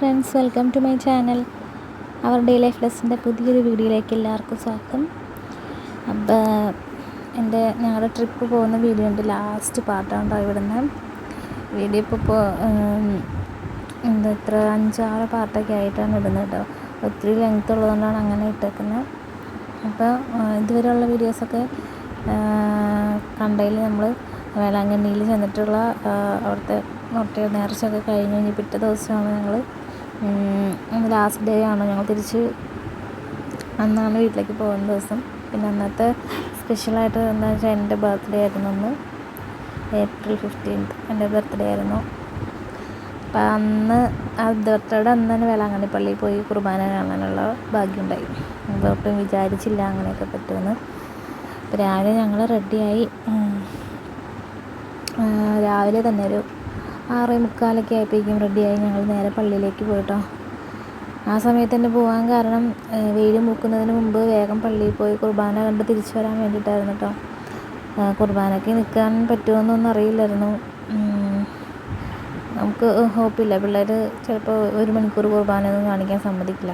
Friends, welcome to my channel. Our day life ലെസ്സിൻ്റെ പുതിയൊരു വീഡിയോയിലേക്ക് എല്ലാവർക്കും സ്വാഗതം. അപ്പോൾ ഞങ്ങളുടെ ട്രിപ്പ് പോകുന്ന വീഡിയോ ഉണ്ട്, ലാസ്റ്റ് പാർട്ടാണ്ടോ ഇവിടുന്ന് വീഡിയോ. ഇപ്പോൾ ഇത്ര 5-6 പാർട്ടൊക്കെ ആയിട്ടാണ് ഇടുന്നത് കേട്ടോ. ഒത്തിരി ലെങ്ത് ഉള്ളതുകൊണ്ടാണ് അങ്ങനെ ഇട്ടേക്കുന്നത്. അപ്പോൾ ഇതുവരെയുള്ള വീഡിയോസൊക്കെ കണ്ടതിൽ നമ്മൾ വേളാങ്കണ്ണിയിൽ ചെന്നിട്ടുള്ള അവിടുത്തെ നേർച്ചയൊക്കെ കഴിഞ്ഞ് പിറ്റേ ദിവസമാണ് ഞങ്ങൾ ലാസ്റ്റ് ഡേ ആണ് ഞങ്ങൾ അന്നാണ് വീട്ടിലേക്ക് പോകുന്ന ദിവസം. പിന്നെ അന്നത്തെ സ്പെഷ്യലായിട്ട് എന്താ വെച്ചാൽ എൻ്റെ ബർത്ത്ഡേ ആയിരുന്നു അന്ന്, April 15th എൻ്റെ ബർത്ത്ഡേ ആയിരുന്നു. അപ്പം അന്ന് ആ ബർത്ത്ഡേ അന്ന് തന്നെ വേളാങ്കണ്ണി പള്ളിയിൽ പോയി കുർബാന കാണാനുള്ള ഭാഗ്യമുണ്ടായി. ഒട്ടും വിചാരിച്ചില്ല അങ്ങനെയൊക്കെ പറ്റുമെന്ന്. അപ്പോൾ രാവിലെ ഞങ്ങൾ റെഡിയായി. രാവിലെ തന്നെ ഒരു 6:45 ആയപ്പോഴേക്കും റെഡിയായി ഞങ്ങൾ നേരെ പള്ളിയിലേക്ക് പോയിട്ടോ. ആ സമയത്ത് തന്നെ പോകാൻ കാരണം വെയിൽ മൂക്കുന്നതിന് മുമ്പ് വേഗം പള്ളിയിൽ പോയി കുർബാന കണ്ട് തിരിച്ചു വരാൻ വേണ്ടിയിട്ടായിരുന്നു കേട്ടോ. കുർബാനയ്ക്ക് നിൽക്കാൻ പറ്റുമെന്നൊന്നും അറിയില്ലായിരുന്നു. നമുക്ക് ഹോപ്പില്ല, പിള്ളേർ ചിലപ്പോൾ 1 മണിക്കൂർ കുർബാനയൊന്നും കാണിക്കാൻ സമ്മതിക്കില്ല.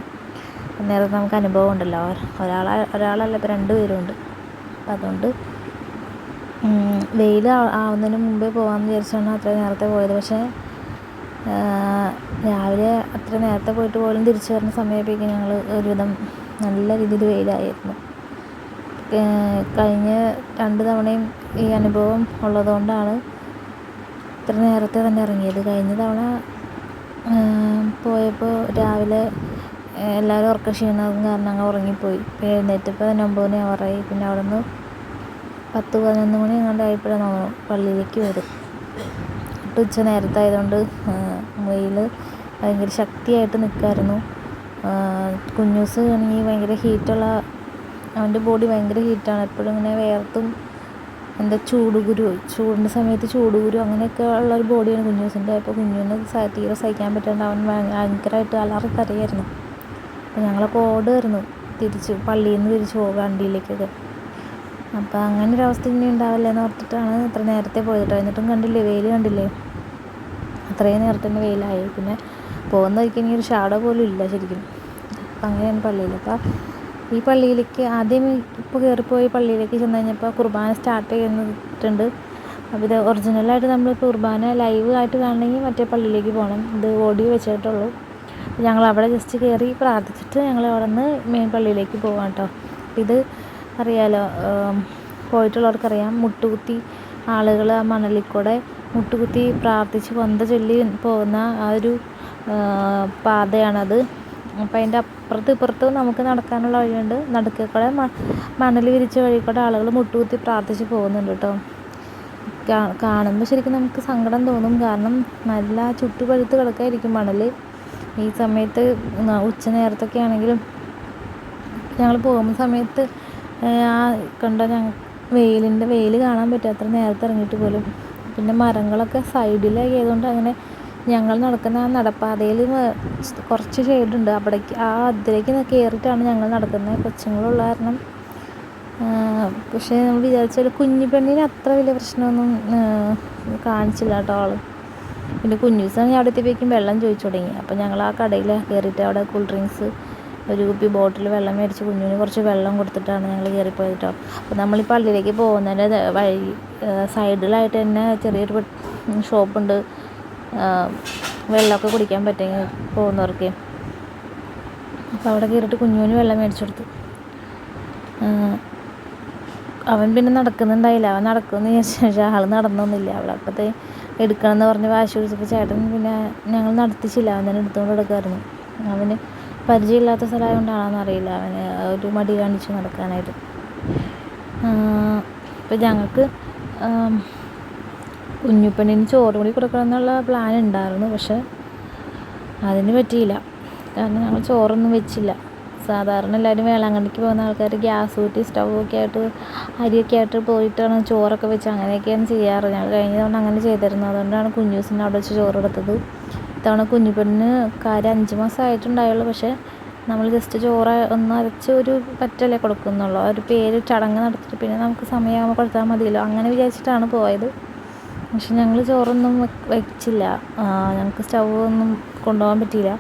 നേരത്തെ നമുക്ക് അനുഭവം ഉണ്ടല്ലോ, ഒരാളല്ല ഇപ്പോൾ 2 പേരുണ്ട്. അപ്പം അതുകൊണ്ട് വെയിൽ ആവുന്നതിന് മുമ്പേ പോകാമെന്ന് വിചാരിച്ചാണ് അത്ര നേരത്തെ പോയത്. പക്ഷേ രാവിലെ അത്ര നേരത്തെ പോയിട്ട് പോലും തിരിച്ചു വരുന്ന സമയത്തേക്ക് ഞങ്ങൾ ഒരുവിധം നല്ല രീതിയിൽ വെയിലായിരുന്നു. കഴിഞ്ഞ 2 തവണയും ഈ അനുഭവം ഉള്ളതുകൊണ്ടാണ് ഇത്ര നേരത്തെ തന്നെ ഇറങ്ങിയത്. കഴിഞ്ഞ തവണ പോയപ്പോൾ രാവിലെ എല്ലാവരും ഉറക്ക ക്ഷീണവും കാരണം അങ്ങ് ഉറങ്ങിപ്പോയി. എഴുന്നേറ്റപ്പോൾ 9 മണി ആവാറായി. പിന്നെ അവിടെ നിന്ന് 10-11 മണി എങ്ങാണ്ടായപ്പോഴാണ് തോന്നുന്നു പള്ളിയിലേക്ക് വരും. ഉച്ച നേരത്തായതുകൊണ്ട് വെയിൽ ഭയങ്കര ശക്തിയായിട്ട് നിൽക്കുമായിരുന്നു. കുഞ്ഞൂസ് ആണെങ്കിൽ ഭയങ്കര ഹീറ്റുള്ള, അവൻ്റെ ബോഡി ഭയങ്കര ഹീറ്റാണ്. എപ്പോഴും ഇങ്ങനെ വേർത്തും ചൂടിൻ്റെ സമയത്ത് ചൂടുകുരു അങ്ങനെയൊക്കെ ഉള്ളൊരു ബോഡിയാണ് കുഞ്ഞൂസിൻ്റെ. അപ്പോൾ കുഞ്ഞുവിന് തീരെ സഹിക്കാൻ പറ്റാണ്ട് അവൻ ഭയങ്കരമായിട്ട് അലറി കരയായിരുന്നു. അപ്പോൾ ഞങ്ങളൊക്കെ ഓടുമായിരുന്നു പള്ളിയിൽ നിന്ന് തിരിച്ച് പോകുക വണ്ടിയിലേക്കൊക്കെ. അപ്പോൾ അങ്ങനെ ഒരു അവസ്ഥ ഇനി ഉണ്ടാവില്ലെന്ന് ഓർത്തിട്ടാണ് ഇത്ര നേരത്തെ പോയിട്ട്. എന്നിട്ടും കണ്ടില്ലേ, വെയിൽ കണ്ടില്ലേ, അത്രയും നേരത്തെ തന്നെ വെയിലായി. പിന്നെ പോകുന്ന വഴിക്ക് ഇനി ഒരു ഷാഡോ പോലും ഇല്ല ശരിക്കും. അപ്പം അങ്ങനെയാണ് പള്ളിയിൽ. അപ്പോൾ ഈ പള്ളിയിലേക്ക് ആദ്യം ഇപ്പോൾ കയറിപ്പോയി പള്ളിയിലേക്ക് ചെന്ന് കഴിഞ്ഞപ്പോൾ കുർബാന സ്റ്റാർട്ട് ചെയ്യുന്നിട്ടുണ്ട്. അപ്പോൾ ഇത് ഒറിജിനലായിട്ട് നമ്മൾ കുർബാന ലൈവ് ആയിട്ട് കാണണമെങ്കിൽ മറ്റേ പള്ളിയിലേക്ക് പോകണം. ഇത് ഓഡിയോ വെച്ചിട്ടുള്ളൂ. ഞങ്ങൾ അവിടെ ജസ്റ്റ് കയറി പ്രാർത്ഥിച്ചിട്ട് ഞങ്ങൾ അവിടെ നിന്ന് മെയിൻ പള്ളിയിലേക്ക് പോകാം കേട്ടോ. ഇത് അറിയാലോ, പോയിട്ടുള്ളവർക്കറിയാം, മുട്ടുകുത്തി ആളുകൾ ആ മണലിൽ കൂടെ മുട്ടുകുത്തി പ്രാർത്ഥിച്ച് കൊന്ത ചൊല്ലി പോകുന്ന ആ ഒരു പാതയാണത്. അപ്പോൾ അതിൻ്റെ ഇപ്പുറത്ത് നമുക്ക് നടക്കാനുള്ള വഴിയുണ്ട്. നടുക്കിൽ കൂടെ മണൽ വിരിച്ച വഴി കൂടെ ആളുകൾ മുട്ടുകുത്തി പ്രാർത്ഥിച്ച് പോകുന്നുണ്ട് കേട്ടോ. കാണുമ്പോൾ ശരിക്കും നമുക്ക് സങ്കടം തോന്നും. കാരണം നല്ല ചുട്ടുപഴുത്ത് കിടക്കായിരിക്കും മണൽ. ഈ സമയത്ത് ഉച്ച നേരത്തൊക്കെ ആണെങ്കിലും ഞങ്ങൾ പോകുന്ന സമയത്ത് കണ്ട വെയിൽ കാണാൻ പറ്റും, അത്ര നേരത്തെ ഇറങ്ങിയിട്ട് പോലും. പിന്നെ മരങ്ങളൊക്കെ സൈഡിലായതുകൊണ്ട് അങ്ങനെ ഞങ്ങൾ നടക്കുന്ന ആ നടപ്പാതയിൽ കുറച്ച് ഷെയ്ഡുണ്ട്. അതിലേക്ക് കയറിയിട്ടാണ് ഞങ്ങൾ നടക്കുന്നത്. കൊച്ചുങ്ങളുള്ള കാരണം. പക്ഷേ നമ്മൾ വിചാരിച്ചാൽ കുഞ്ഞു പെണ്ണിന് അത്ര വലിയ പ്രശ്നമൊന്നും കാണിച്ചില്ല കേട്ടോ ആൾ. പിന്നെ കുഞ്ഞൂസാണെങ്കിൽ അവിടെ എത്തിയപ്പോഴേക്കും വെള്ളം ചോദിച്ചു തുടങ്ങി. അപ്പോൾ ഞങ്ങൾ ആ കടയിൽ കയറിയിട്ട് അവിടെ കൂൾ ഡ്രിങ്ക്സ്, ഒരു കുപ്പി ബോട്ടിൽ വെള്ളം മേടിച്ച് കുഞ്ഞിന് കുറച്ച് വെള്ളം കൊടുത്തിട്ടാണ് ഞങ്ങൾ കയറിപ്പോയത് കേട്ടോ. അപ്പോൾ നമ്മൾ ഈ പള്ളിയിലേക്ക് പോകുന്നതിൻ്റെ വഴി സൈഡിലായിട്ട് തന്നെ ചെറിയൊരു ഷോപ്പുണ്ട്, വെള്ളമൊക്കെ കുടിക്കാൻ പറ്റുമെങ്കിൽ പോകുന്നവർക്ക്. അപ്പോൾ അവിടെ കയറിയിട്ട് കുഞ്ഞുവിന് വെള്ളം മേടിച്ചു കൊടുത്തു. അവൻ പിന്നെ നടക്കുന്നുണ്ടായില്ല. അവൻ നടക്കുമെന്ന് വിചാരിച്ചാൽ ആൾ നടന്നൊന്നുമില്ല. അവിടെ അപ്പോഴത്തെ എടുക്കണമെന്ന് പറഞ്ഞ് വാശി പിടിച്ചപ്പോൾ ചേട്ടൻ പിന്നെ ഞങ്ങൾ നടത്തിച്ചില്ല, അവൻ തന്നെ എടുത്തുകൊണ്ട് എടുക്കുമായിരുന്നു. അവന് പരിചയമില്ലാത്ത സ്ഥലമായതുകൊണ്ടാണെന്ന് അറിയില്ല, അവന് ഒരു മടി കാണിച്ച് നടക്കാനായിട്ട്. അപ്പോൾ ഞങ്ങൾക്ക് കുഞ്ഞുപ്പെണ്ണിന് ചോറ് കൂടി കൊടുക്കണം എന്നുള്ള പ്ലാൻ ഉണ്ടായിരുന്നു. പക്ഷെ അതിന് പറ്റിയില്ല, കാരണം ഞങ്ങൾ ചോറൊന്നും വെച്ചില്ല. സാധാരണ എല്ലാവരും വേളാങ്കണ്ണിക്ക് പോകുന്ന ആൾക്കാർ ഗ്യാസ് കൂട്ടി സ്റ്റൗവൊക്കെ ആയിട്ട് അരിയൊക്കെ ആയിട്ട് പോയിട്ടാണ് ചോറൊക്കെ വെച്ച് അങ്ങനെയൊക്കെയാണ് ചെയ്യാറ്. ഞങ്ങൾ കഴിഞ്ഞ തവണ അങ്ങനെ ചെയ്തിരുന്നു. അതുകൊണ്ടാണ് കുഞ്ഞൂസിന് അവിടെ വെച്ച് ചോറ് കൊടുത്തത്. ഇത്തവണ കുഞ്ഞുപെണ്ണിന് കാര്യം 5 മാസമായിട്ടുണ്ടായുള്ളൂ. പക്ഷേ നമ്മൾ ജസ്റ്റ് ചോറ് ഒന്ന് അരച്ച് ഒരു പറ്റല്ലേ കൊടുക്കുന്നുള്ളൂ. ഒരു പേര് ചടങ്ങ് നടത്തിയിട്ട് പിന്നെ നമുക്ക് സമയമാകുമ്പോൾ കൊടുത്താൽ മതിയല്ലോ, അങ്ങനെ വിചാരിച്ചിട്ടാണ് പോയത്. പക്ഷെ ഞങ്ങൾ ചോറൊന്നും വെച്ചില്ല. ഞങ്ങൾക്ക് സ്റ്റൗ ഒന്നും കൊണ്ടുപോകാൻ പറ്റിയില്ല.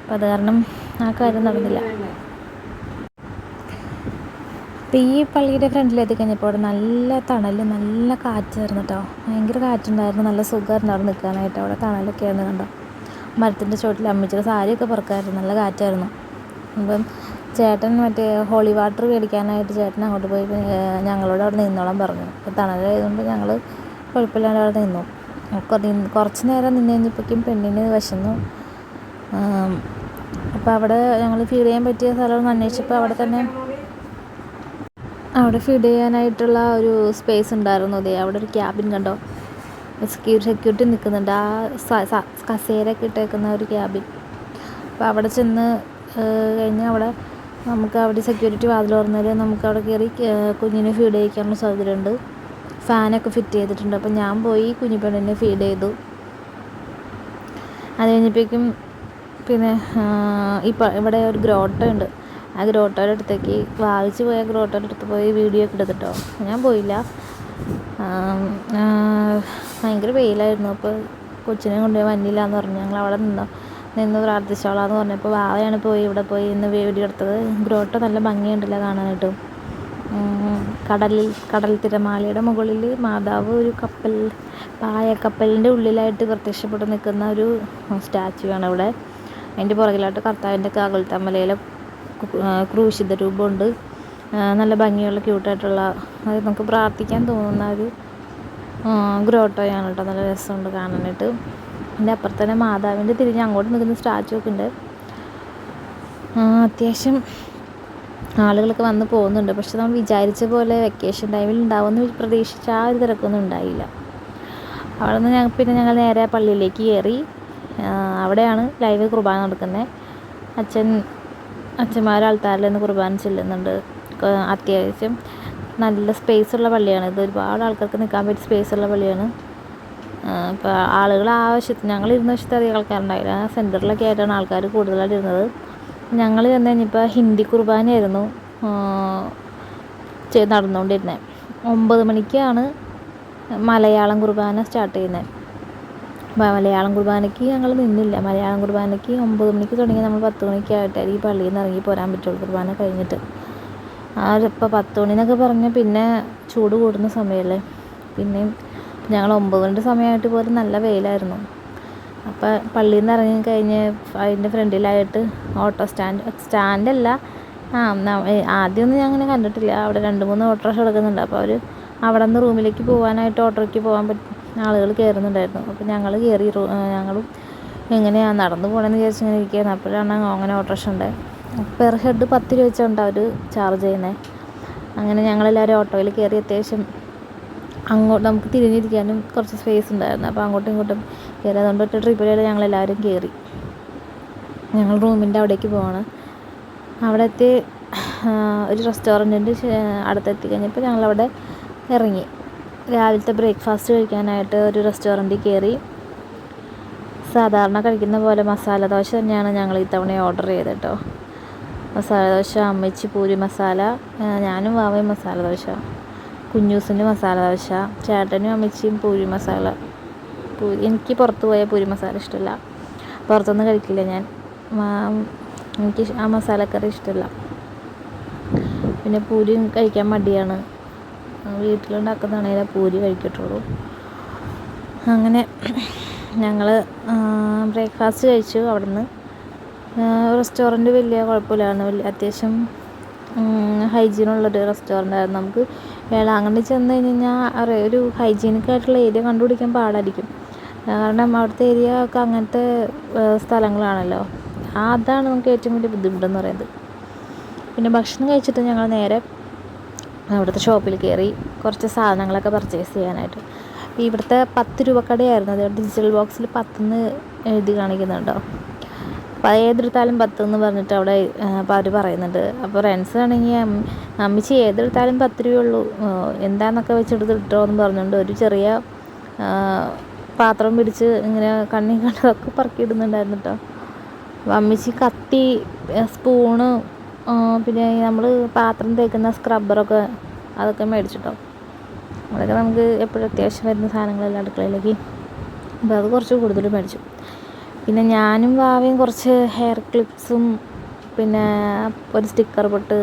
അപ്പം അത് കാരണം ആ കാര്യം നടന്നില്ല. അപ്പം ഈ പള്ളിയുടെ ഫ്രണ്ടിലെത്തി കഴിഞ്ഞപ്പോൾ അവിടെ നല്ല തണൽ, നല്ല കാറ്റായിരുന്നു കേട്ടോ. ഭയങ്കര കാറ്റുണ്ടായിരുന്നു, നല്ല സുഖമായിരുന്നു അവിടെ നിൽക്കാനായിട്ട്. അവിടെ തണലൊക്കെ ആയിരുന്നു കണ്ടോ. മരത്തിൻ്റെ ചുവട്ടിൽ അമ്മച്ചിയുടെ സാരിയൊക്കെ പറക്കായിരുന്നു, നല്ല കാറ്റായിരുന്നു. അപ്പം ചേട്ടൻ മറ്റേ ഹോളി വാട്ടർ മേടിക്കാനായിട്ട് ചേട്ടൻ അങ്ങോട്ട് പോയി ഞങ്ങളോട് അവിടെ നിന്നോളാൻ പറഞ്ഞു. അപ്പോൾ തണലായതുകൊണ്ട് ഞങ്ങൾ കുഴപ്പമില്ലാണ്ട് അവിടെ നിന്നു. കുറച്ച് നേരം നിന്ന് കഴിഞ്ഞപ്പോഴേക്കും പെണ്ണിന് വിശന്നു. അപ്പോൾ അവിടെ ഞങ്ങൾ ഫീഡ് ചെയ്യാൻ പറ്റിയ സ്ഥലമൊന്ന് അന്വേഷിച്ചപ്പോൾ അവിടെ ഫീഡ് ചെയ്യാനായിട്ടുള്ള ഒരു സ്പേസ് ഉണ്ടായിരുന്നു. അതെ, അവിടെ ഒരു ക്യാബിൻ കണ്ടോ, സെക്യൂരിറ്റി നിൽക്കുന്നുണ്ട്, ആ കസേരയൊക്കെ ഇട്ടേക്കുന്ന ഒരു ക്യാബിൻ. അപ്പോൾ അവിടെ ചെന്ന് കഴിഞ്ഞ് അവിടെ സെക്യൂരിറ്റി വാതിൽ തുറന്നാൽ നമുക്കവിടെ കയറി കുഞ്ഞിനെ ഫീഡ് ചെയ്യിക്കാനുള്ള സൗകര്യമുണ്ട്. ഫാനൊക്കെ ഫിറ്റ് ചെയ്തിട്ടുണ്ട്. അപ്പോൾ ഞാൻ പോയി കുഞ്ഞു പെണ്ണിനെ ഫീഡ് ചെയ്തു. അത് കഴിഞ്ഞപ്പോഴേക്കും പിന്നെ ഇവിടെ ഒരു ഗ്രോട്ടോ ഉണ്ട്. ആ ഗ്രോട്ടോയുടെ അടുത്തേക്ക് പോയ ഗ്രോട്ടോയുടെ അടുത്ത് പോയി വീഡിയോ ഒക്കെ എടുത്തിട്ടോ. ഞാൻ പോയില്ല, ഭയങ്കര വെയിലായിരുന്നു. അപ്പോൾ കൊച്ചിനെ കൊണ്ടുപോയി വന്നില്ല എന്ന് പറഞ്ഞു. ഞങ്ങൾ അവിടെ നിന്ന് പ്രാർത്ഥിച്ചോളാന്ന് പറഞ്ഞപ്പോൾ വാവയാണ് ഇവിടെ പോയി ഇന്ന് വീഡിയോ എടുത്തത്. ഗ്രോട്ടോ നല്ല ഭംഗിയുണ്ടല്ലോ കാണാനായിട്ട്. കടൽ തിരമാലയുടെ മുകളിൽ മാതാവ് ഒരു പായക്കപ്പലിൻ്റെ ഉള്ളിലായിട്ട് പ്രത്യക്ഷപ്പെട്ട് നിൽക്കുന്ന ഒരു സ്റ്റാച്ചു ആണ് ഇവിടെ. അതിൻ്റെ പുറകിലായിട്ട് കർത്താവിൻ്റെ കാകുൽത്തമലയിലെ ക്രൂശിത രൂപമുണ്ട്. നല്ല ഭംഗിയുള്ള ക്യൂട്ടായിട്ടുള്ള, അത് നമുക്ക് പ്രാർത്ഥിക്കാൻ തോന്നുന്ന ഒരു ഗ്രോട്ടോയാണ് കേട്ടോ. നല്ല രസമുണ്ട് കാണാനായിട്ട്. അതിൻ്റെ അപ്പുറത്ത് തന്നെ മാതാവിൻ്റെ തിരിഞ്ഞ് അങ്ങോട്ട് നിൽക്കുന്ന സ്റ്റാച്ചു ഒക്കെ ഉണ്ട്. അത്യാവശ്യം ആളുകളൊക്കെ വന്ന് പോകുന്നുണ്ട്. പക്ഷെ നമ്മൾ വിചാരിച്ച പോലെ വെക്കേഷൻ ടൈമിൽ ഉണ്ടാവുമെന്ന് പ്രതീക്ഷിച്ച ആ ഒരു തിരക്കൊന്നും ഉണ്ടായില്ല. അവിടെ നിന്ന് ഞങ്ങൾ നേരെ പള്ളിയിലേക്ക് കയറി. അവിടെയാണ് ലൈവ് കുർബാന നടക്കുന്നത്. അച്ഛന്മാർ ആൾക്കാരിൽ നിന്ന് കുർബാന ചെല്ലുന്നുണ്ട്. അത്യാവശ്യം നല്ല സ്പേസുള്ള പള്ളിയാണ് ഇത്. ഒരുപാട് ആൾക്കാർക്ക് നിൽക്കാൻ പറ്റിയ സ്പേസുള്ള പള്ളിയാണ്. ഇപ്പോൾ ആളുകൾ ഞങ്ങൾ ഇരുന്ന വശത്ത് അധികം ആൾക്കാരുണ്ടായില്ല. സെൻറ്ററിലൊക്കെ ആയിട്ടാണ് ആൾക്കാർ കൂടുതലായിട്ട് ഇരുന്നത്. ഞങ്ങൾ ചെന്ന് കഴിഞ്ഞപ്പോൾ ഹിന്ദി കുർബാനയായിരുന്നു നടന്നുകൊണ്ടിരുന്നത്. 9 മണിക്കാണ് മലയാളം കുർബാന സ്റ്റാർട്ട് ചെയ്യുന്നത്. മലയാളം കുർബാനയ്ക്ക് ഞങ്ങൾ നിന്നില്ല. മലയാളം കുർബാനയ്ക്ക് 9 മണിക്ക് തുടങ്ങി നമ്മൾ 10 മണിക്കായിട്ടായിരിക്കും ഈ പള്ളിയിൽ നിന്ന് ഇറങ്ങി പോരാൻ പറ്റുള്ളൂ കുർബാന കഴിഞ്ഞിട്ട്. ഇപ്പോൾ 10 മണിന്നൊക്കെ പറഞ്ഞാൽ പിന്നെ ചൂട് കൂടുന്ന സമയമല്ലേ. പിന്നെയും ഞങ്ങൾ 9 മണിൻ്റെ സമയമായിട്ട് പോലും നല്ല വെയിലായിരുന്നു. അപ്പോൾ പള്ളിയിൽ നിന്ന് ഇറങ്ങി കഴിഞ്ഞ് അതിൻ്റെ ഫ്രണ്ടിലായിട്ട് ഓട്ടോ സ്റ്റാൻഡല്ല, ആദ്യമൊന്നും ഞാൻ അങ്ങനെ കണ്ടിട്ടില്ല. അവിടെ 2-3 ഓട്ടോറിക്ഷ കിടക്കുന്നുണ്ട്. അപ്പോൾ അവർ അവിടെ നിന്ന് റൂമിലേക്ക് പോകാനായിട്ട് ഓട്ടോയ്ക്ക് പോകാൻ ആളുകൾ കയറുന്നുണ്ടായിരുന്നു. അപ്പോൾ ഞങ്ങളും എങ്ങനെയാണ് നടന്നു പോകണമെന്ന് വിചാരിച്ച് ഇങ്ങനെ ഇരിക്കുകയായിരുന്നു. അപ്പോഴാണ് അങ്ങനെ ഓട്ടോറിക്ഷ ഉണ്ട്. പെർ ഹെഡ് 10 രൂപ വെച്ചുകൊണ്ട് അവർ ചാർജ് ചെയ്യുന്നത്. അങ്ങനെ ഞങ്ങളെല്ലാവരും ഓട്ടോയിൽ കയറി. അത്യാവശ്യം അങ്ങോട്ട് നമുക്ക് തിരിഞ്ഞിരിക്കാനും കുറച്ച് സ്പേസ് ഉണ്ടായിരുന്നു. അപ്പോൾ അങ്ങോട്ടും ഇങ്ങോട്ടും കയറി. അതുകൊണ്ട് ഒറ്റ ട്രിപ്പിൽ ഞങ്ങളെല്ലാവരും കയറി. ഞങ്ങൾ റൂമിൻ്റെ അവിടേക്ക് പോവാണ്. അവിടെ എത്തി ഒരു റെസ്റ്റോറൻറ്റിൻ്റെ അടുത്തെത്തി കഴിഞ്ഞപ്പോൾ ഞങ്ങളവിടെ ഇറങ്ങി. രാവിലത്തെ ബ്രേക്ക്ഫാസ്റ്റ് കഴിക്കാനായിട്ട് ഒരു റെസ്റ്റോറൻറ്റിൽ കയറി. സാധാരണ കഴിക്കുന്ന പോലെ മസാല ദോശ തന്നെയാണ് ഞങ്ങൾ ഇത്തവണ ഓർഡർ ചെയ്തത് കേട്ടോ. മസാല ദോശ, അമ്മച്ചി പൂരി മസാല, ഞാനും വാവയും മസാല ദോശ, കുഞ്ഞൂസിന് മസാല ദോശ, ചേട്ടനും അമ്മച്ചിയും പൂരി മസാല. എനിക്ക് പുറത്ത് പോയ പൂരി മസാല ഇഷ്ടമില്ല, പുറത്തൊന്നും കഴിക്കില്ല ഞാൻ. എനിക്ക് ആ മസാലക്കറി ഇഷ്ടമില്ല. പിന്നെ പൂരി കഴിക്കാൻ മടിയാണ്. വീട്ടിലുണ്ടാക്കുന്നതാണെങ്കിൽ പൂരി കഴിക്കത്തുള്ളൂ. അങ്ങനെ ഞങ്ങൾ ബ്രേക്ക്ഫാസ്റ്റ് കഴിച്ചു. അവിടെ നിന്ന് റെസ്റ്റോറൻറ്റ് വലിയ കുഴപ്പമില്ലായിരുന്നു. അത്യാവശ്യം ഹൈജീനുള്ളൊരു റെസ്റ്റോറൻ്റ് ആയിരുന്നു. നമുക്ക് വേളാങ്കണ്ണി ചെന്ന് കഴിഞ്ഞാൽ ഒരു ഹൈജീനിക്കായിട്ടുള്ള ഏരിയ കണ്ടുപിടിക്കാൻ പാടായിരിക്കും. കാരണം അവിടുത്തെ ഏരിയ ഒക്കെ അങ്ങനത്തെ സ്ഥലങ്ങളാണല്ലോ. അതാണ് നമുക്ക് ഏറ്റവും വലിയ ബുദ്ധിമുട്ടെന്ന് പറയുന്നത്. പിന്നെ ഭക്ഷണം കഴിച്ചിട്ട് ഞങ്ങൾ നേരെ അവിടുത്തെ ഷോപ്പിൽ കയറി കുറച്ച് സാധനങ്ങളൊക്കെ പർച്ചേസ് ചെയ്യാനായിട്ട്. ഇവിടുത്തെ 10 രൂപ കടയായിരുന്നു. അത് ഡിജിറ്റൽ ബോക്സിൽ 10 എഴുതി കാണിക്കുന്നുണ്ടോ. അപ്പോൾ ഏതെടുത്താലും 10 എന്ന് പറഞ്ഞിട്ട് അവിടെ അപ്പോൾ അവർ പറയുന്നുണ്ട്. അപ്പോൾ ഫ്രണ്ട്സ് ആണെങ്കിൽ അമ്മച്ചി ഏതെടുത്താലും 10 രൂപയുള്ളൂ, എന്താണെന്നൊക്കെ വെച്ചെടുത്ത് ഇട്ടോ എന്ന് പറഞ്ഞുകൊണ്ട് ഒരു ചെറിയ പാത്രം പിടിച്ച് ഇങ്ങനെ കണ്ണി കണ്ടതൊക്കെ പറക്കിയിടുന്നുണ്ടായിരുന്നു കേട്ടോ. അപ്പോൾ അമ്മച്ചി കത്തി, സ്പൂണ്, പിന്നെ നമ്മൾ പാത്രം തേക്കുന്ന സ്ക്രബ്ബറൊക്കെ അതൊക്കെ മേടിച്ചിട്ടോ. അതൊക്കെ നമുക്ക് എപ്പോഴും അത്യാവശ്യം വരുന്ന സാധനങ്ങളെല്ലാം അടുക്കളയിലേക്ക്. അപ്പോൾ അത് കുറച്ച് കൂടുതൽ മേടിച്ചു. പിന്നെ ഞാനും വാവയും കുറച്ച് ഹെയർ ക്ലിപ്സും പിന്നെ ഒരു സ്റ്റിക്കർ പൊട്ട്,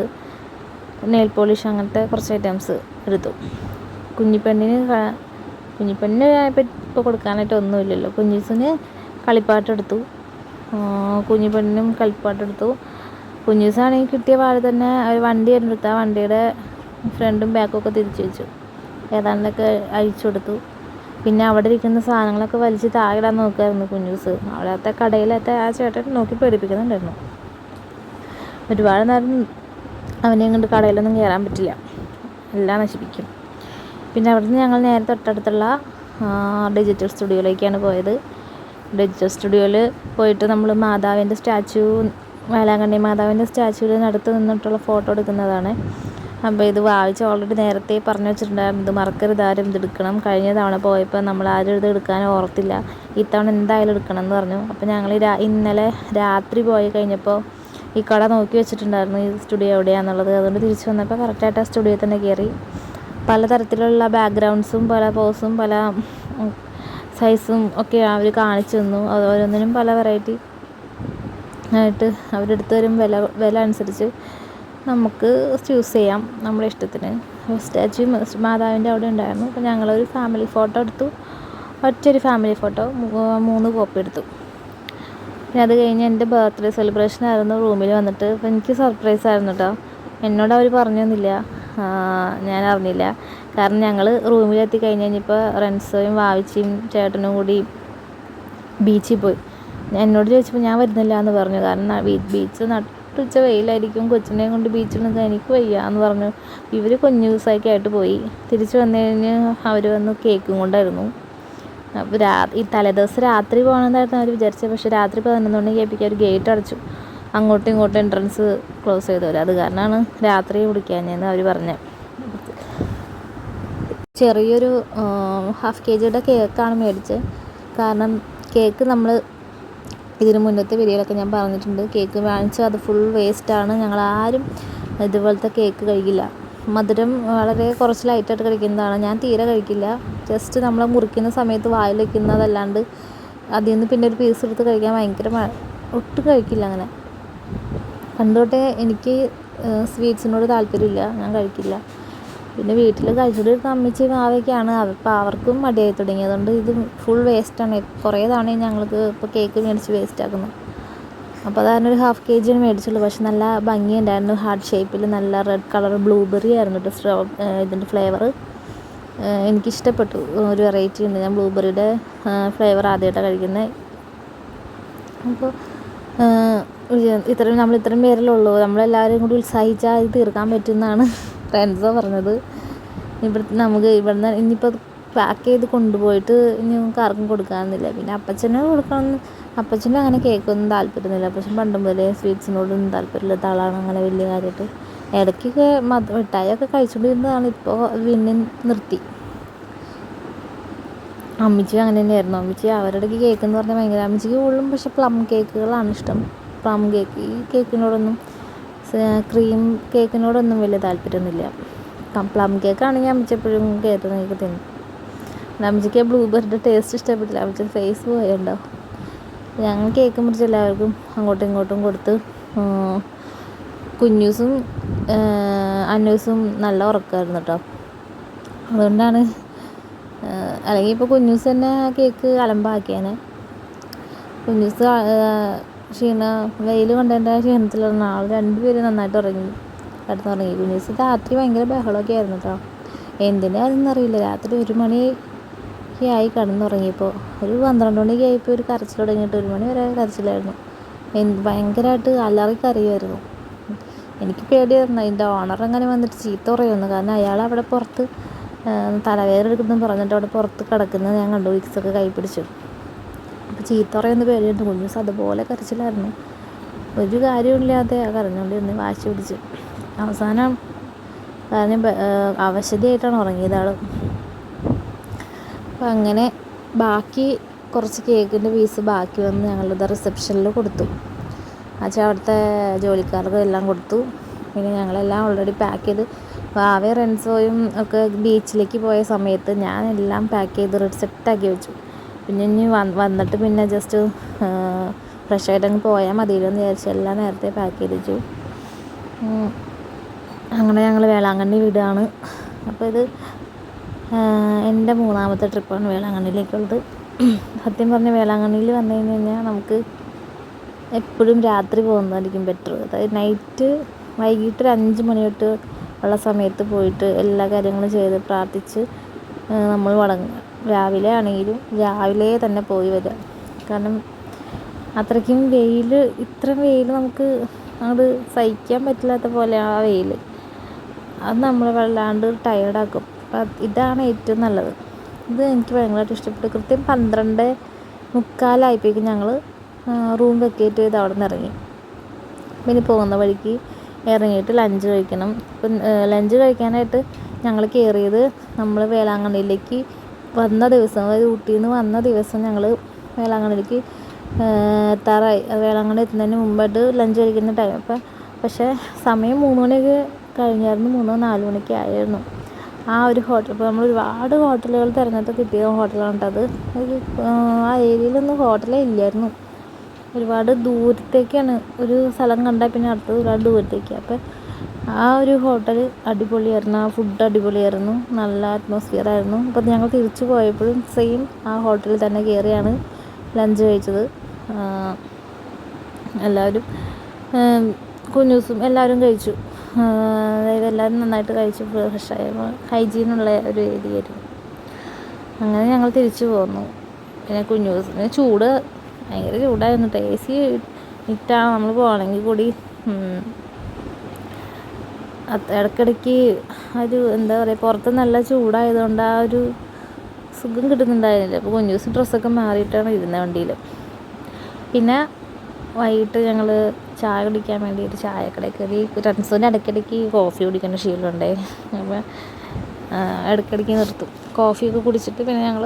നെയിൽ പോളിഷ്, അങ്ങനത്തെ കുറച്ച് ഐറ്റംസ് എടുത്തു. കുഞ്ഞിപ്പെണ്ണിന് ഇപ്പോൾ കൊടുക്കാനായിട്ട് ഒന്നുമില്ലല്ലോ. കുഞ്ഞൂസിന് കളിപ്പാട്ടെടുത്തു, കുഞ്ഞിപ്പെണ്ണിനും കളിപ്പാട്ടെടുത്തു. കുഞ്ഞൂസാണെങ്കിൽ കിട്ടിയ പാട് തന്നെ ഒരു വണ്ടിയായിരുന്നു എടുത്ത്, ആ വണ്ടിയുടെ ഫ്രണ്ടും ബാക്കും ഒക്കെ തിരിച്ചു വെച്ചു, ഏതാണ്ടൊക്കെ അഴിച്ചു കൊടുത്തു. പിന്നെ അവിടെ ഇരിക്കുന്ന സാധനങ്ങളൊക്കെ വലിച്ച് താഴെയിടാൻ നോക്കുമായിരുന്നു കുഞ്ഞൂസ്. അവിടുത്തെ കടയിലത്തെ ആ ചേട്ടൻ നോക്കി പേടിപ്പിക്കുന്നുണ്ടായിരുന്നു. ഒരുപാട് നേരം അവനെ കൊണ്ട് കടയിലൊന്നും കയറാൻ പറ്റില്ല, എല്ലാം നശിപ്പിക്കും. പിന്നെ അവിടുന്ന് ഞങ്ങൾ നേരെ തൊട്ടടുത്തുള്ള ഡിജിറ്റൽ സ്റ്റുഡിയോയിലേക്കാണ് പോയത്. ഡിജിറ്റൽ സ്റ്റുഡിയോയിൽ പോയിട്ട് നമ്മൾ മാതാവിൻ്റെ സ്റ്റാച്യു, വേളാങ്കണ്ണി മാതാവിൻ്റെ സ്റ്റാച്യൂവിൽ അടുത്ത് നിന്നിട്ടുള്ള ഫോട്ടോ എടുക്കുന്നതാണ്. അപ്പോൾ ഇത് വായിച്ച് ഓൾറെഡി നേരത്തെ പറഞ്ഞു വെച്ചിട്ടുണ്ടായിരുന്നു, ഇത് മറക്കരുത്, ആരും ഇതെടുക്കണം. കഴിഞ്ഞ തവണ പോയപ്പോൾ നമ്മൾ ആരും ഇത് എടുക്കാൻ ഓർത്തില്ല, ഇത്തവണ എന്തായാലും എടുക്കണം എന്ന് പറഞ്ഞു. അപ്പോൾ ഞങ്ങൾ ഇന്നലെ രാത്രി പോയി കഴിഞ്ഞപ്പോൾ ഈ കട നോക്കി വെച്ചിട്ടുണ്ടായിരുന്നു, ഈ സ്റ്റുഡിയോ എവിടെയാണെന്നുള്ളത്. അതുകൊണ്ട് തിരിച്ച് വന്നപ്പോൾ കറക്റ്റായിട്ട് ആ സ്റ്റുഡിയോയിൽ തന്നെ കയറി. പലതരത്തിലുള്ള ബാക്ക്ഗ്രൗണ്ട്സും പല പോസും പല സൈസും ഒക്കെ അവർ കാണിച്ചു തന്നു. ഓരോന്നിനും പല വെറൈറ്റി ആയിട്ട് അവരെടുത്ത് തരും. വില അനുസരിച്ച് നമുക്ക് ചൂസ് ചെയ്യാം നമ്മുടെ ഇഷ്ടത്തിന്. സ്റ്റാച്യു മാതാവിൻ്റെ അവിടെ ഉണ്ടായിരുന്നു. അപ്പോൾ ഞങ്ങളൊരു ഫാമിലി ഫോട്ടോ എടുത്തു, ഒറ്റൊരു ഫാമിലി ഫോട്ടോ 3 കോപ്പി എടുത്തു. പിന്നെ അത് കഴിഞ്ഞ് എൻ്റെ ബർത്ത്ഡേ സെലിബ്രേഷൻ ആയിരുന്നു റൂമിൽ വന്നിട്ട്. അപ്പോൾ എനിക്ക് സർപ്രൈസ് ആയിരുന്നു കേട്ടോ. എന്നോട് അവർ പറഞ്ഞൊന്നുമില്ല, ഞാൻ അറിഞ്ഞില്ല. കാരണം ഞങ്ങൾ റൂമിലെത്തി കഴിഞ്ഞപ്പോൾ റെൻസോയും വാവിച്ചിയും ചേട്ടനും കൂടി ബീച്ചിൽ പോയി. എന്നോട് ചോദിച്ചപ്പോൾ ഞാൻ വരുന്നില്ല എന്ന് പറഞ്ഞു. കാരണം ബീച്ച് നട്ടുച്ച വെയിലായിരിക്കും, കൊച്ചിനെയും കൊണ്ട് ബീച്ചിൽ നിൽക്കാൻ എനിക്ക് വയ്യ എന്ന് പറഞ്ഞു. ഇവർ കുഞ്ഞു ദിവസമൊക്കെയായിട്ട് പോയി. തിരിച്ച് വന്നു കഴിഞ്ഞ് അവർ വന്ന് കേക്കും കൊണ്ടായിരുന്നു. അപ്പോൾ ഈ തലേദിവസം രാത്രി പോകണമെന്നായിരുന്നു അവർ വിചാരിച്ചത്. പക്ഷേ രാത്രി 11 മണിക്ക് കേൾപ്പിക്കാൻ ഒരു ഗേറ്റ് അടച്ചു, അങ്ങോട്ടും ഇങ്ങോട്ടും എൻട്രൻസ് ക്ലോസ് ചെയ്തു വരും. അത് കാരണമാണ് രാത്രി കുടിക്കാഞ്ഞെന്ന് അവർ പറഞ്ഞത്. ചെറിയൊരു ½ kg കേക്കാണ് മേടിച്ചത്. കാരണം കേക്ക് നമ്മൾ ഇതിന് മുന്നത്തെ വീഡിയോയിലൊക്കെ ഞാൻ പറഞ്ഞിട്ടുണ്ട്, കേക്ക് വാങ്ങിച്ചാൽ അത് ഫുൾ വേസ്റ്റാണ്. ഞങ്ങളാരും ഇതുപോലത്തെ കേക്ക് കഴിക്കില്ല. മധുരം വളരെ കുറച്ച് ലൈറ്റായിട്ട് കഴിക്കുന്നതാണ്. ഞാൻ തീരെ കഴിക്കില്ല. ജസ്റ്റ് നമ്മൾ മുറിക്കുന്ന സമയത്ത് വായിൽ വയ്ക്കുന്നതല്ലാണ്ട് അതിൽ നിന്ന് പിന്നെ ഒരു പീസ് എടുത്ത് കഴിക്കാൻ ഭയങ്കര ഒട്ടും കഴിക്കില്ല. അങ്ങനെ പണ്ടുതൊട്ടേ എനിക്ക് സ്വീറ്റ്സിനോട് താല്പര്യമില്ല, ഞാൻ കഴിക്കില്ല. പിന്നെ വീട്ടിൽ കഴിച്ചിട്ട് അമ്മച്ചി മാവൊക്കെയാണ്, അപ്പോൾ അവർക്കും മടിയായി തുടങ്ങി. അതുകൊണ്ട് ഇത് ഫുൾ വേസ്റ്റാണ്. കുറേ തവണ ഞങ്ങൾക്ക് ഇപ്പോൾ കേക്ക് മേടിച്ച് വേസ്റ്റാക്കുന്നു. അപ്പോൾ അതാണ് ഒരു ½ kg മേടിച്ചുള്ളൂ. പക്ഷെ നല്ല ഭംഗിയുണ്ടായിരുന്നു, ഹാർട്ട് ഷേപ്പിൽ, നല്ല റെഡ് കളർ ബ്ലൂബെറി ആയിരുന്നു കേട്ടോ ഇതിൻ്റെ ഫ്ലേവർ. എനിക്കിഷ്ടപ്പെട്ടു. ഒരു വെറൈറ്റി ഉണ്ട്, ഞാൻ ബ്ലൂബെറിയുടെ ഫ്ലേവർ ആദ്യമായിട്ടാണ് കഴിക്കുന്നത്. അപ്പോൾ ഇത്രയും പേരിലുള്ളൂ, നമ്മളെല്ലാവരും കൂടി ഉത്സാഹിച്ചാൽ ഇത് തീർക്കാൻ പറ്റുമെന്നാണ് ഫ്രണ്ട്സോ പറഞ്ഞത്. ഇവിടുന്ന് ഇനിയിപ്പോൾ പാക്ക് ചെയ്ത് കൊണ്ടുപോയിട്ട് ഇനി നമുക്ക് ആർക്കും കൊടുക്കാമെന്നില്ല. പിന്നെ അപ്പച്ചനും അങ്ങനെ കേക്കൊന്നും താല്പര്യമൊന്നുമില്ല. അപ്പച്ചൻ പണ്ട് മുതലേ സ്വീറ്റ്സിനോടൊന്നും താല്പര്യമില്ലാത്ത ആളാണ്. അങ്ങനെ വലിയ കാര്യമായിട്ട് ഇടയ്ക്കൊക്കെ മിഠായിയൊക്കെ കഴിച്ചുകൊണ്ടിരുന്നതാണ്, ഇപ്പോൾ പിന്നെ നിർത്തി. അമ്മച്ചി അങ്ങനെ തന്നെയായിരുന്നു. അമ്മച്ചി അവരുടെ കേക്ക് എന്ന് പറഞ്ഞാൽ ഭയങ്കര, അമ്മച്ചിക്ക് കൂടുതലും പക്ഷേ പ്ലം കേക്കുകളാണ് ഇഷ്ടം. പ്ലം കേക്ക്, ഈ കേക്കിനോടൊന്നും ക്രീം കേക്കിനോടൊന്നും വലിയ താല്പര്യമൊന്നുമില്ല. പ്ലം കേക്കാണെങ്കിൽ അമ്മച്ചി എപ്പോഴും കേക്ക് തിന്നും. അമ്മച്ചിക്ക് ബ്ലൂബെറിയുടെ ടേസ്റ്റ് ഇഷ്ടപ്പെട്ടില്ല, അമ്മച്ചി ഫേസ് പോയുണ്ടോ. ഞങ്ങൾ കേക്ക് മുറിച്ച് എല്ലാവർക്കും അങ്ങോട്ടും ഇങ്ങോട്ടും കൊടുത്ത്. കുഞ്ഞൂസും അന്നൂസും നല്ല ഉറക്കമായിരുന്നു കേട്ടോ. അതുകൊണ്ടാണ്, അല്ലെങ്കിൽ ഇപ്പോൾ കുഞ്ഞൂസ് തന്നെ കേക്ക് അലമ്പാക്കിയേനെ. കുഞ്ഞൂസ് വെയിൽ കൊണ്ടതിൻ്റെ ക്ഷീണത്തിലുള്ള ആൾ, 2 പേരും നന്നായിട്ട് കിടന്നുറങ്ങി. കുഞ്ഞൂസ് രാത്രി ഭയങ്കര ബഹളമൊക്കെ ആയിരുന്നു കേട്ടോ. എന്തിനാണെന്നറിയില്ല, രാത്രി 1 മണിയൊക്കെ ആയി കിടന്നുറങ്ങിയപ്പോൾ. ഒരു 12 മണിയൊക്കെ ആയപ്പോൾ ഒരു കരച്ചിൽ തുടങ്ങിയിട്ട് 1 മണി വരെ കരച്ചിലായിരുന്നു. ഭയങ്കരമായിട്ട് അലറി കരയുമായിരുന്നു. എനിക്ക് പേടിയായിരുന്നു അതിൻ്റെ ഓണർ അങ്ങനെ വന്നിട്ട് ചീത്ത പറയുമെന്ന്. കാരണം അയാൾ അവിടെ പുറത്ത് തലവേദന എടുക്കുന്നു പറഞ്ഞിട്ട് അവിടെ പുറത്ത് കിടക്കുന്നത് ഞാൻ കണ്ടു, വിക്സൊക്കെ കൈ പിടിച്ചു. അപ്പോൾ ചീത്ത പറയുന്ന പേടിയുണ്ട്. കുഞ്ഞൂസ് അതുപോലെ കരച്ചിലായിരുന്നു, ഒരു കാര്യമില്ലാതെ കരഞ്ഞുകൊണ്ടിരുന്ന് വാശി പിടിച്ച്. അവസാനം കാരണം അവശതയായിട്ടാണ് ഉറങ്ങിയത് ആൾ. അപ്പം അങ്ങനെ ബാക്കി കുറച്ച് കേക്കിൻ്റെ പീസ് ബാക്കി വന്ന് ഞങ്ങളിത് റിസപ്ഷനിൽ കൊടുത്തു. അവിടുത്തെ ജോലിക്കാർക്ക് എല്ലാം കൊടുത്തു. പിന്നെ ഞങ്ങളെല്ലാം ഓൾറെഡി പാക്ക് ചെയ്ത്, വാവയും റെൻസോയും ഒക്കെ ബീച്ചിലേക്ക് പോയ സമയത്ത് ഞാൻ എല്ലാം പാക്ക് ചെയ്ത് സെറ്റാക്കി വെച്ചു. പിന്നെ ഇനി വന്നിട്ട് പിന്നെ ജസ്റ്റ് ഫ്രഷ് ആയിട്ടങ്ങ് പോയാൽ മതിയല്ലോ എന്ന് വിചാരിച്ച് എല്ലാം നേരത്തെ പാക്ക് ചെയ്ത് വെച്ചു. അങ്ങനെ ഞങ്ങൾ വേളാങ്കണ്ണി വിടുകയാണ്. അപ്പോൾ ഇത് എൻ്റെ 3ാമത്തെ ട്രിപ്പാണ് വേളാങ്കണ്ണിയിലേക്കുള്ളത്. സത്യം പറഞ്ഞാൽ വേളാങ്കണ്ണിയിൽ വന്നു കഴിഞ്ഞാൽ നമുക്ക് എപ്പോഴും രാത്രി പോകുന്നതായിരിക്കും ബെറ്റർ. അതായത് വൈകിട്ട് ഒരു 5 മണി തൊട്ട് ഉള്ള സമയത്ത് പോയിട്ട് എല്ലാ കാര്യങ്ങളും ചെയ്ത് പ്രാർത്ഥിച്ച് നമ്മൾ മടങ്ങുക. രാവിലെ ആണെങ്കിലും രാവിലെ തന്നെ പോയി വരിക. കാരണം അത്രയ്ക്കും ഇത്രയും വെയിൽ നമുക്ക് അത് സഹിക്കാൻ പറ്റില്ലാത്ത പോലെ ആ വെയിൽ അത് നമ്മളെ വല്ലാണ്ട് ടയേർഡാക്കും. അപ്പം ഇതാണ് ഏറ്റവും നല്ലത്. ഇത് എനിക്ക് ഭയങ്കരമായിട്ട് ഇഷ്ടപ്പെട്ടു. കൃത്യം 12:45 ഞങ്ങൾ റൂം വെക്കേറ്റ് ചെയ്ത് അവിടെ നിന്ന് ഇറങ്ങി. പിന്നെ പോകുന്ന വഴിക്ക് ഇറങ്ങിയിട്ട് ലഞ്ച് കഴിക്കണം. ഇപ്പം ലഞ്ച് കഴിക്കാനായിട്ട് ഞങ്ങൾ കയറിയത് നമ്മൾ വേളാങ്കണ്ണിയിലേക്ക് വന്ന ദിവസം, അതായത് ഊട്ടിയിൽ നിന്ന് വന്ന ദിവസം ഞങ്ങൾ വേളാങ്കണ്ണിയിലേക്ക് എത്താറായി. വേളാങ്കണ്ണി എത്തുന്നതിന് മുമ്പായിട്ട് ലഞ്ച് കഴിക്കുന്ന ടൈം. പക്ഷേ സമയം 3 മണിയൊക്കെ കഴിഞ്ഞായിരുന്നു. 3-4 മണിക്ക് ആയിരുന്നു. ആ ഒരു ഹോട്ടൽ, ഇപ്പോൾ നമ്മൾ ഒരുപാട് ഹോട്ടലുകൾ തിരഞ്ഞെടുത്ത് കിട്ടിയ ഹോട്ടലാണ് അത്. ആ ഏരിയയിലൊന്നും ഹോട്ടലേ ഇല്ലായിരുന്നു. ഒരുപാട് ദൂരത്തേക്കാണ്. ഒരു സ്ഥലം കണ്ടാൽ പിന്നെ അടുത്തത് ഒരുപാട് ദൂരത്തേക്ക്. അപ്പോൾ ആ ഒരു ഹോട്ടൽ അടിപൊളിയായിരുന്നു. ആ ഫുഡ് അടിപൊളിയായിരുന്നു. നല്ല അറ്റ്മോസ്ഫിയർ ആയിരുന്നു. അപ്പോൾ ഞങ്ങൾ തിരിച്ചു പോയപ്പോഴും സെയിം ആ ഹോട്ടലിൽ തന്നെ കയറിയാണ് ലഞ്ച് കഴിച്ചത്. എല്ലാവരും കുഞ്ഞൂസും എല്ലാവരും കഴിച്ചു. അതായത് എല്ലാവരും നന്നായിട്ട് കഴിച്ചു. ഫ്രഷായ ഹൈജീനുള്ള ഒരു ഏരിയ ആയിരുന്നു. അങ്ങനെ ഞങ്ങൾ തിരിച്ചു പോന്നു. പിന്നെ കുഞ്ഞൂസിന് ഭയങ്കര ചൂടായിരുന്നു. AC ഇട്ടാണ് നമ്മൾ പോകണമെങ്കിൽ കൂടി ഇടയ്ക്കിടയ്ക്ക് എന്താ പറയുക, പുറത്ത് നല്ല ചൂടായതുകൊണ്ട് ആ ഒരു സുഖം കിട്ടുന്നുണ്ടായിരുന്നില്ല. അപ്പോൾ കുഞ്ഞൂസ് ഡ്രസ്സൊക്കെ മാറിയിട്ടാണ് ഇരുന്നത് വണ്ടിയിൽ. പിന്നെ വൈകിട്ട് ഞങ്ങൾ ചായ കുടിക്കാൻ വേണ്ടിയിട്ട് ചായക്കടയിൽ കയറി. റൺസൂന് ഇടയ്ക്കിടയ്ക്ക് കോഫി കുടിക്കേണ്ട ശീലമുണ്ടേ. അപ്പോൾ ഇടയ്ക്കിടയ്ക്ക് നിർത്തും. കോഫിയൊക്കെ കുടിച്ചിട്ട് പിന്നെ ഞങ്ങൾ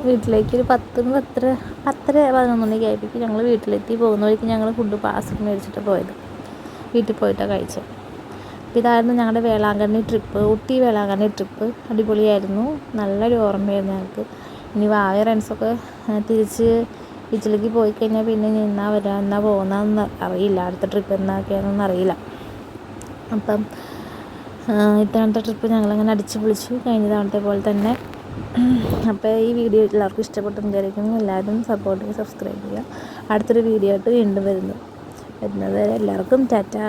വീട്ടിലേക്ക് ഒരു 10-11 മണിക്ക് ആയപ്പോഴേക്കും ഞങ്ങൾ വീട്ടിലെത്തി. പോകുന്ന വഴിക്ക് ഞങ്ങൾ ഫുഡ് പാർസൽ മേടിച്ചിട്ട് പോയത്. വീട്ടിൽ പോയിട്ടാണ് കഴിച്ചത്. അപ്പോൾ ഇതായിരുന്നു ഞങ്ങളുടെ വേളാങ്കണ്ണി ട്രിപ്പ്. ഊട്ടി വേളാങ്കണ്ണി ട്രിപ്പ് അടിപൊളിയായിരുന്നു. നല്ലൊരു ഓർമ്മയായിരുന്നു ഞങ്ങൾക്ക്. ഇനി വാവ ഫ്രണ്ട്സൊക്കെ തിരിച്ച് വീട്ടിലേക്ക് പോയി കഴിഞ്ഞാൽ പിന്നെ എന്നാ പോകുന്നതെന്ന് അറിയില്ല. അടുത്ത ട്രിപ്പ് എന്നൊക്കെയാണെന്ന് അറിയില്ല. അപ്പം ഇത്തവണത്തെ ട്രിപ്പ് ഞങ്ങളങ്ങനെ അടിച്ചു പൊളിച്ചു. കഴിഞ്ഞ തവണത്തെ പോലെ തന്നെ. അപ്പോൾ ഈ വീഡിയോ എല്ലാവർക്കും ഇഷ്ടപ്പെട്ടെന്ന് വിചാരിക്കുന്നു. എല്ലാവരും സപ്പോർട്ട് ചെയ്യുക, സബ്സ്ക്രൈബ് ചെയ്യുക. അടുത്തൊരു വീഡിയോ ആയിട്ട് വീണ്ടും വരുന്നത് വരെ എല്ലാവർക്കും ടാറ്റാ.